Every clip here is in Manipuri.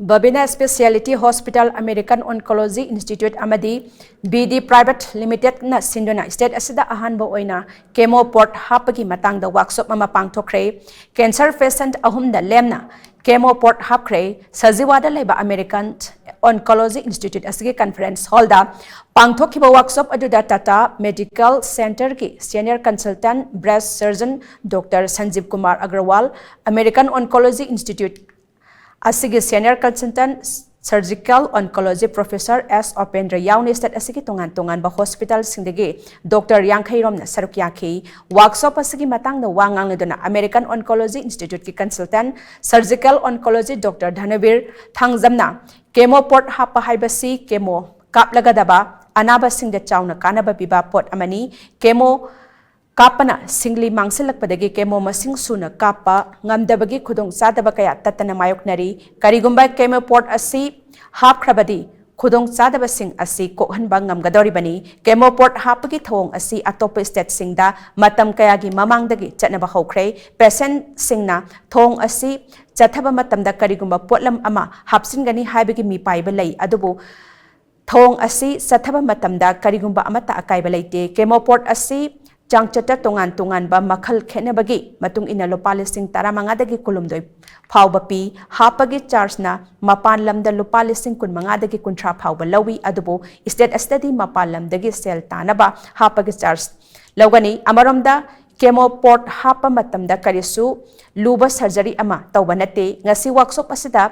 Babina Specialty Hospital American Oncology Institute Amadi BD Private Limited na Sindona State asida ahanba oina chemo port hapagi matangda workshop ama pangthokre cancer patient ahumda lemna chemo port hapkhre sajiwada leba American Oncology Institute asigi conference hall da pangthokhiba workshop aduda Tata Medical Center ki senior consultant breast surgeon Dr. Sanjeev Kumar Agrawal American Oncology Institute asigi senior consultant surgical oncology professor S. Opendra Yaona state asigi tongan ba hospital singdagi Dr. Hapkhre romna saruk yakhi workshop asigi matang na wangang nidona American Oncology Institute ki consultant surgical oncology Dr. Dhanavir Thangjamna chemo port hapa haibasi chemo kaplagadaba anaba singda chawna kanaba biba port amani chemo Kapana singli mangsilakpadagi chemo masing suna kapa ngamdabagi khudong sadaba kaya tatana mayoknari karigumba chemo port asi hapkhrabadi khudong sadaba sing asi kokhanba ngamgadoribani chemo port hapagi thong asi atopa state singda matam kayagi mamangdagi chatnaba hokre patient singna thong asi chathaba matamda karigumba potlam ama hapsingani haibagi mi paiba lei adubu thong asi sathaba matamda karigumba amata akaiba leite chemo port asi Jangchata tongan ba makhal khenabagi matung ina lupa lising taramangadagi kulumdoi phawbapi hapagi charge na mapan lamda lupa lising kun mangadagi kuntra phawba lawi adubo state study mapan lamdagi sel tanaba hapagi charge lawgani amaromda chemo port hapa matamda karisu luba surgery ama tawbanate ngasi workshop asida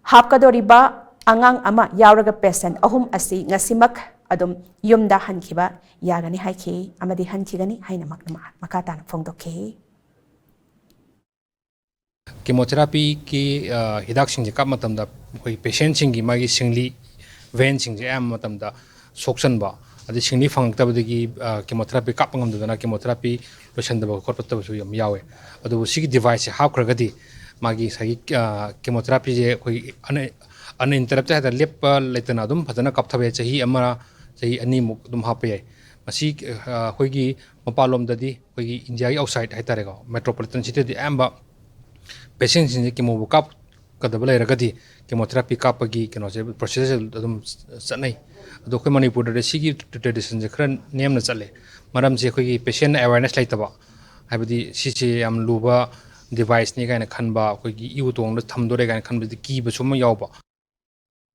hapkadoriba angang ama yauraga patient ahum asi ngasimak adum yumda hankiba yagani haiki amadi hankigani haina makata na phongdokhe chemotherapy ki hidak sing kap matamda koi patient sing gi magi singli vein sing je am matamda soksan ba adi singli phangtabdagi chemotherapy kap ngamdana chemotherapy loisandaba korpataba su yam yawe adu sigi device hapkhragadi magi sagi chemotherapy je koi uninterrupted hada lep letana dum phadana kapthabe chahi amara chahi ani muk dum hape masi khoigi mapalom dadi khoigi india gi outside haitare go metropolitan city di amba patients in chemo kap kadabla ragadi chemotherapy kapagi keno je process dum sanai ado khoi manipur de sigi tradition je khran nem na chale maram je khoigi patient awareness laitaba habadi sichi am luba device ni gaina khanba khoigi yu tong da thamdore gaina khanba ki ba sum yawba